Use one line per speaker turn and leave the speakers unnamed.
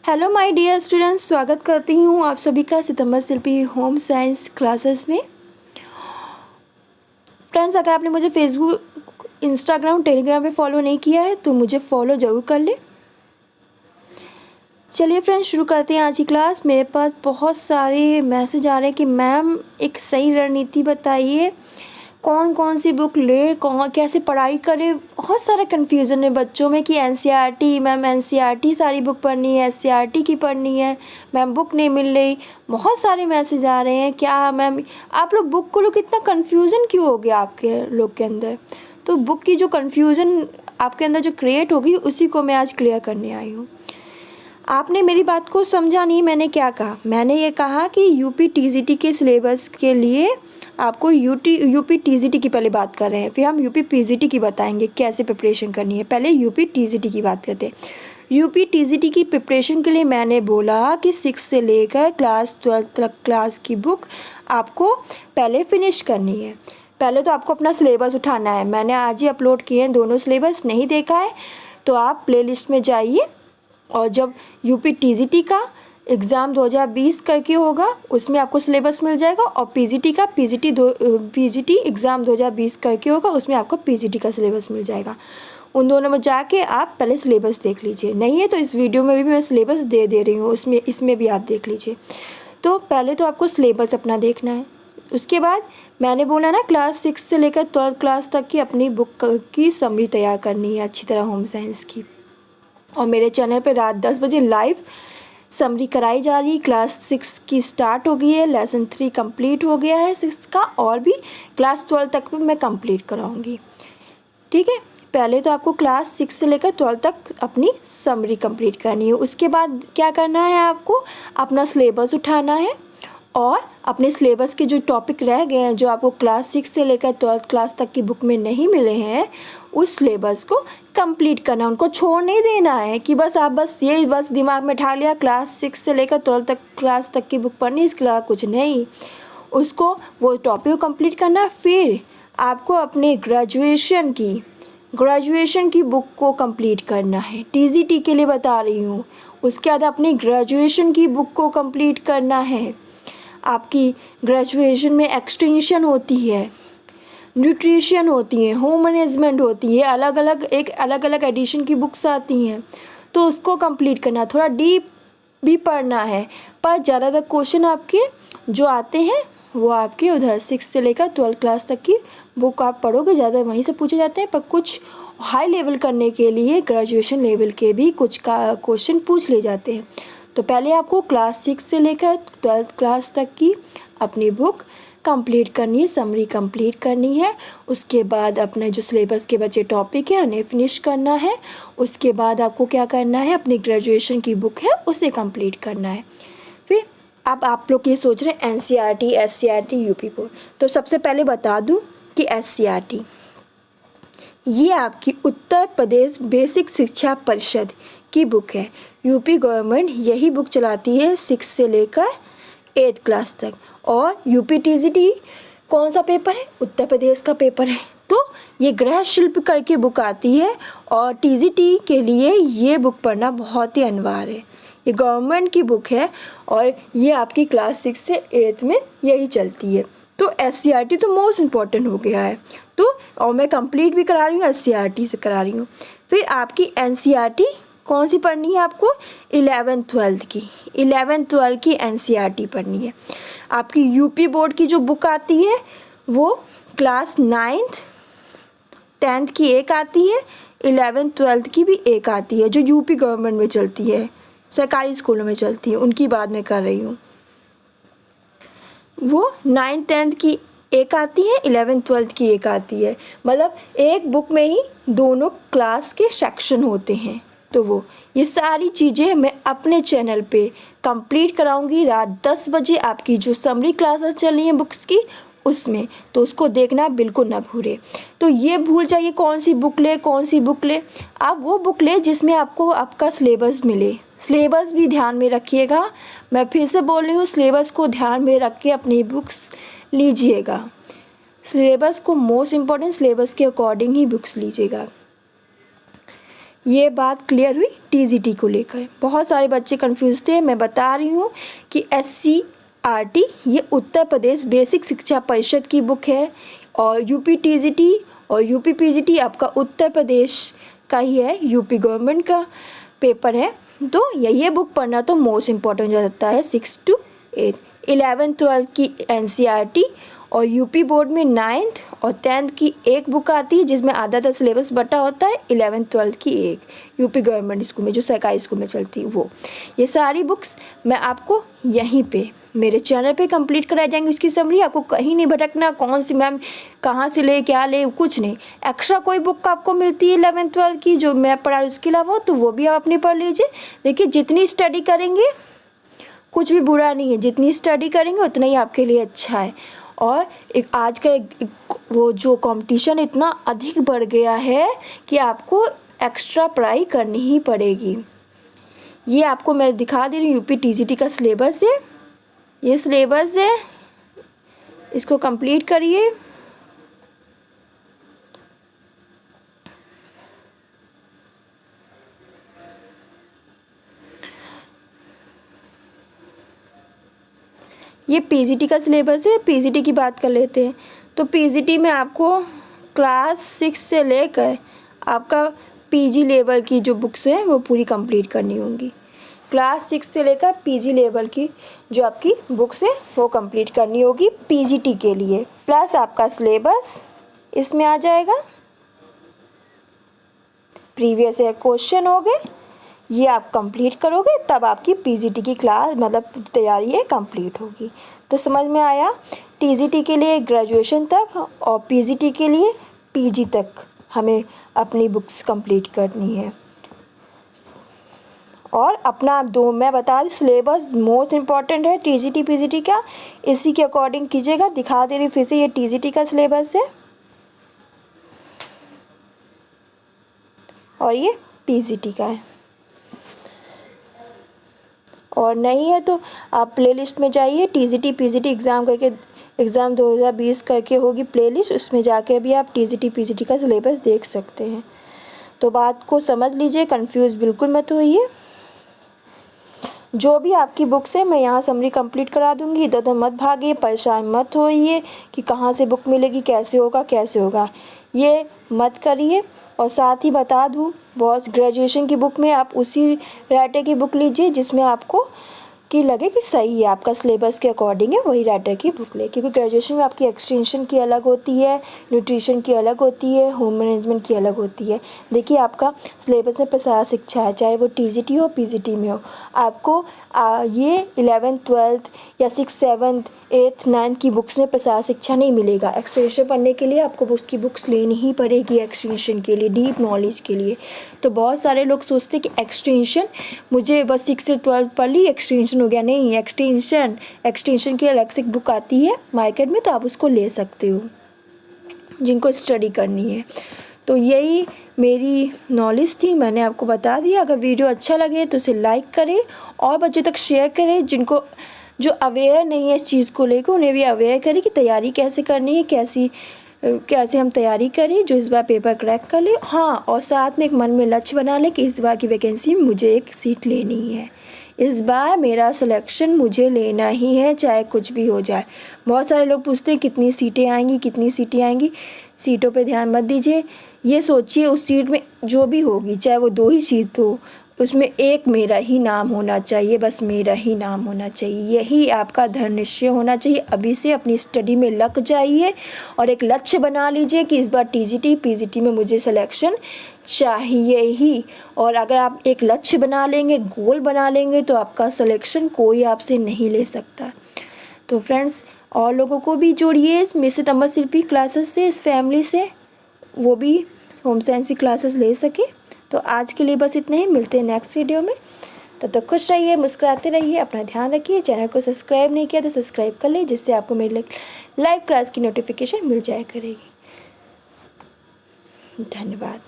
Hello my dear students, स्वागत करती हूँ आप सभी का सितंबर शिल्पी होम साइंस क्लासेस में। फ्रेंड्स, अगर आपने मुझे फेसबुक, इंस्टाग्राम, टेलीग्राम पे फॉलो नहीं किया है तो मुझे फॉलो ज़रूर कर ले। चलिए फ्रेंड्स, शुरू करते हैं आज की क्लास। मेरे पास बहुत सारे मैसेज आ रहे हैं कि मैम एक सही रणनीति बताइए, कौन कौन सी बुक ले, कौन कैसे पढ़ाई करे। बहुत सारा कन्फ्यूज़न है बच्चों में कि एनसीईआरटी मैम, एनसीईआरटी सारी बुक पढ़नी है, एससीईआरटी की पढ़नी है, मैम बुक नहीं मिल रही। बहुत सारे मैसेज आ रहे हैं, क्या मैम आप लोग बुक को लोग इतना कन्फ्यूज़न क्यों हो गया आपके लोग के अंदर। तो बुक की जो कन्फ्यूज़न आपके अंदर जो क्रिएट होगी उसी को मैं आज क्लियर करने आई हूँ। आपने मेरी बात को समझा नहीं। मैंने क्या कहा? मैंने ये कहा कि यूपी टीजीटी के सिलेबस के लिए आपको यूपी टीजीटी की पहले बात कर रहे हैं, फिर हम यूपी पीजीटी की बताएंगे कैसे प्रिपरेशन करनी है। पहले यूपी टीजीटी की बात करते हैं। यूपी टीजीटी की प्रिपरेशन के लिए मैंने बोला कि 6 से लेकर क्लास 12 तक क्लास की बुक आपको पहले फिनिश करनी है। पहले तो आपको अपना सिलेबस उठाना है। मैंने आज ही अपलोड किए हैं दोनों सिलेबस। नहीं देखा है तो आप प्लेलिस्ट में जाइए, और जब यूपी टीजीटी का एग्ज़ाम 2020 करके होगा उसमें आपको सिलेबस मिल जाएगा, और पीजीटी एग्ज़ाम 2020 करके होगा उसमें आपको पीजीटी का सिलेबस मिल जाएगा। उन दोनों में जाके आप पहले सिलेबस देख लीजिए। नहीं है तो इस वीडियो में भी मैं सिलेबस दे रही हूँ, उसमें इसमें भी आप देख लीजिए। तो पहले तो आपको सिलेबस अपना देखना है। उसके बाद मैंने बोला ना, क्लास 6 से लेकर 12 क्लास तक की अपनी बुक की समरी तैयार करनी है अच्छी तरह, होम साइंस की। और मेरे चैनल पे रात 10 बजे लाइव समरी कराई जा रही है। क्लास 6 की स्टार्ट हो गई है, लेसन 3 कंप्लीट हो गया है 6 का, और भी क्लास 12 तक भी मैं कंप्लीट कराऊंगी। ठीक है, पहले तो आपको क्लास 6 से लेकर 12 तक अपनी समरी कंप्लीट करनी है। उसके बाद क्या करना है, आपको अपना सिलेबस उठाना है, और अपने सिलेबस के जो टॉपिक रह गए हैं, जो आपको क्लास 6 से लेकर 12 क्लास तक की बुक में नहीं मिले हैं, उस सिलेबस को कंप्लीट करना। उनको छोड़ नहीं देना है कि बस आप ये दिमाग में ढाल लिया क्लास 6 से लेकर 12 तक क्लास तक की बुक पढ़नी, इसके अलावा कुछ नहीं। उसको वो टॉपिक कंप्लीट करना। फिर आपको अपने ग्रेजुएशन की बुक को कंप्लीट करना है। टीजीटी के लिए बता रही हूँ। उसके बाद अपनी ग्रेजुएशन की बुक को कंप्लीट करना है। आपकी ग्रेजुएशन में एक्सटेंशन होती है, न्यूट्रिशन होती है, होम मैनेजमेंट होती है, अलग अलग एडिशन की बुक्स आती हैं, तो उसको कंप्लीट करना। थोड़ा डीप भी पढ़ना है, पर ज़्यादातर क्वेश्चन आपके जो आते हैं वो आपके उधर 6 से लेकर 12 क्लास तक की बुक आप पढ़ोगे, ज़्यादा वहीं से पूछे जाते हैं। पर कुछ हाई लेवल करने के लिए ग्रेजुएशन लेवल के भी कुछ का क्वेश्चन पूछ ले जाते हैं। तो पहले आपको क्लास 6 से लेकर 12 क्लास तक की अपनी बुक कंप्लीट करनी है, समरी कंप्लीट करनी है। उसके बाद अपने जो सिलेबस के बचे टॉपिक है उन्हें फिनिश करना है। उसके बाद आपको क्या करना है, अपनी ग्रेजुएशन की बुक है उसे कंप्लीट करना है। फिर अब आप लोग ये सोच रहे हैं एनसीईआरटी, एससीईआरटी, यूपी बोर्ड। तो सबसे पहले बता दूं कि एससीईआरटी ये आपकी उत्तर प्रदेश बेसिक शिक्षा परिषद की बुक है। यूपी गवर्नमेंट यही बुक चलाती है 6 से लेकर 8 क्लास तक। और यूपी टीजीटी कौन सा पेपर है? उत्तर प्रदेश का पेपर है। तो ये गृह शिल्प करके बुक आती है, और टीजीटी के लिए ये बुक पढ़ना बहुत ही अनिवार्य है। ये गवर्नमेंट की बुक है और ये आपकी क्लास 6 से 8 में यही चलती है। तो एससीईआरटी तो मोस्ट इम्पॉर्टेंट हो गया है। तो और मैं कंप्लीट भी करा रही हूँ, एससीईआरटी से करा रही हूँ। फिर आपकी एनसीईआरटी कौन सी पढ़नी है? आपको 11th 12th की 11th 12th की एनसीईआरटी पढ़नी है। आपकी यूपी बोर्ड की जो बुक आती है वो क्लास 9th 10th की एक आती है, 11th 12th की भी एक आती है, जो यूपी गवर्नमेंट में चलती है, सरकारी स्कूलों में चलती है, उनकी बात मैं कर रही हूँ। वो 9th 10th की एक आती है, 11th 12th की एक आती है। मतलब एक बुक में ही दोनों क्लास के सेक्शन होते हैं। तो वो ये सारी चीज़ें मैं अपने चैनल पे कंप्लीट कराऊंगी रात 10 बजे। आपकी जो समरी क्लासेस चल रही हैं बुक्स की उसमें, तो उसको देखना बिल्कुल ना भूले। तो ये भूल जाइए कौन सी बुक ले। आप वो बुक ले जिसमें आपको आपका सिलेबस मिले। सिलेबस भी ध्यान में रखिएगा। मैं फिर से बोल रही हूँ, सिलेबस को ध्यान में रख के अपनी बुक्स लीजिएगा। सिलेबस को मोस्ट इम्पॉर्टेंट, सिलेबस के अकॉर्डिंग ही बुक्स लीजिएगा। ये बात क्लियर हुई टीजीटी को लेकर। बहुत सारे बच्चे कंफ्यूज थे, मैं बता रही हूँ कि SCRT ये उत्तर प्रदेश बेसिक शिक्षा परिषद की बुक है, और यूपी टीजीटी और यूपी पीजीटी आपका उत्तर प्रदेश का ही है, यूपी गवर्नमेंट का पेपर है। तो ये बुक पढ़ना तो मोस्ट इम्पॉर्टेंट हो जाता है 6 to 8। 11th 12th की NCERT और यूपी बोर्ड में 9th और 10th की एक बुक आती है जिसमें आधा सिलेबस बटा होता है। 11th 12th की एक यूपी गवर्नमेंट स्कूल में, जो सरकारी स्कूल में चलती है वो। ये सारी बुक्स मैं आपको यहीं पे मेरे चैनल पे कंप्लीट कराई जाएंगी। उसकी समरी आपको कहीं नहीं भटकना, कौन सी मैम कहाँ से ले क्या ले कुछ नहीं। एक्स्ट्रा कोई बुक आपको मिलती है 11th 12th की जो मैं पढ़ा उसके अलावा, तो वो भी आप अपनी पढ़ लीजिए। देखिए जितनी स्टडी करेंगे कुछ भी बुरा नहीं है, जितनी स्टडी करेंगे उतना ही आपके लिए अच्छा है। और एक आज का वो जो कंपटीशन इतना अधिक बढ़ गया है कि आपको एक्स्ट्रा पढ़ाई करनी ही पड़ेगी। ये आपको मैं दिखा दे रही हूँ, यूपी टीजीटी का सिलेबस है, ये सिलेबस है, इसको कंप्लीट करिए। ये पीजीटी का सिलेबस है। पीजीटी की बात कर लेते हैं तो पीजीटी में आपको क्लास 6 से लेकर आपका पीजी लेवल की जो बुक्स हैं वो पूरी कंप्लीट करनी होंगी। क्लास 6 से लेकर पीजी लेवल की जो आपकी बुक्स है वो कंप्लीट करनी होगी पीजीटी के लिए। प्लस आपका सिलेबस इसमें आ जाएगा, प्रीवियस ईयर क्वेश्चन हो गए, ये आप कंप्लीट करोगे तब आपकी पीजीटी की क्लास मतलब तैयारी है कंप्लीट होगी। तो समझ में आया, टीजीटी के लिए ग्रेजुएशन तक और पीजीटी के लिए पीजी तक हमें अपनी बुक्स कंप्लीट करनी है। और अपना मैं बता दी सिलेबस मोस्ट इम्पॉर्टेंट है टीजीटी पीजीटी का, इसी के अकॉर्डिंग कीजिएगा। दिखा दे रही फिर से, ये टीजीटी का सिलेबस है और ये पीजीटी का है। और नहीं है तो आप प्लेलिस्ट में जाइए, टीजीटी पीजीटी एग्ज़ाम करके एग्ज़ाम 2020 करके होगी प्लेलिस्ट, उसमें जाके भी आप टीजीटी पीजीटी का सिलेबस देख सकते हैं। तो बात को समझ लीजिए, कंफ्यूज बिल्कुल मत होइए। जो भी आपकी बुक्स है मैं यहाँ समरी कंप्लीट करा दूँगी, इधर उधर मत भागिए, परेशान मत होइए कि कहाँ से बुक मिलेगी, कैसे होगा, ये मत करिए। और साथ ही बता दूँ, बहुत ग्रेजुएशन की बुक में आप उसी राइटर की बुक लीजिए जिसमें आपको कि लगे कि सही है, आपका सिलेबस के अकॉर्डिंग है, वही राइटर की बुक ले। क्योंकि ग्रेजुएशन में आपकी एक्सटेंशन की अलग होती है, न्यूट्रिशन की अलग होती है, होम मैनेजमेंट की अलग होती है। देखिए आपका सिलेबस में प्रसार शिक्षा है, चाहे वो टीजीटी हो पीजीटी में हो, आपको ये 11th 12th या 6th 7th 8th 9th की बुक्स में प्रसार शिक्षा नहीं मिलेगा। एक्सटेंशन पढ़ने के लिए आपको उसकी बुक्स लेनी ही पड़ेगी, एक्सटेंशन के लिए, डीप नॉलेज के लिए। तो बहुत सारे लोग सोचते कि एक्सटेंशन मुझे बस 6 से 12 पढ़ ली एक्सटेंशन हो गया। नहीं, एक्सटेंशन की अलग से बुक आती है मार्केट में, तो आप उसको ले सकते हो जिनको स्टडी करनी है। तो यही मेरी नॉलेज थी, मैंने आपको बता दिया। अगर वीडियो अच्छा लगे तो उसे लाइक करें और बच्चों तक शेयर करें, जिनको जो अवेयर नहीं है इस चीज़ को लेकर उन्हें भी अवेयर करें कि तैयारी कैसे करनी है, कैसे हम तैयारी करें जो इस बार पेपर क्रैक कर ले। हाँ, और साथ में एक मन में लक्ष्य बना ले कि इस बार की वैकेंसी में मुझे एक सीट लेनी है, इस बार मेरा सिलेक्शन मुझे लेना ही है, चाहे कुछ भी हो जाए। बहुत सारे लोग पूछते हैं कितनी सीटें आएंगी। सीटों पे ध्यान मत दीजिए, ये सोचिए उस सीट में जो भी होगी, चाहे वो 2 ही सीट हो, उसमें एक मेरा ही नाम होना चाहिए, बस मेरा ही नाम होना चाहिए। यही आपका दृढ़ निश्चय होना चाहिए। अभी से अपनी स्टडी में लग जाइए और एक लक्ष्य बना लीजिए कि इस बार टीजीटी पीजीटी में मुझे सिलेक्शन चाहिए ही। और अगर आप एक लक्ष्य बना लेंगे, गोल बना लेंगे, तो आपका सिलेक्शन कोई आपसे नहीं ले सकता। तो फ्रेंड्स, और लोगों को भी जोड़िए मिस सितंबर शिल्पी क्लासेस से, इस फैमिली से, वो भी होम साइंस की क्लासेस ले सके। तो आज के लिए बस इतना ही, मिलते हैं नेक्स्ट वीडियो में। तब तक खुश रहिए, मुस्कुराते रहिए, अपना ध्यान रखिए। चैनल को सब्सक्राइब नहीं किया तो सब्सक्राइब कर लें, जिससे आपको मेरी लाइव क्लास की नोटिफिकेशन मिल जाया करेगी। धन्यवाद।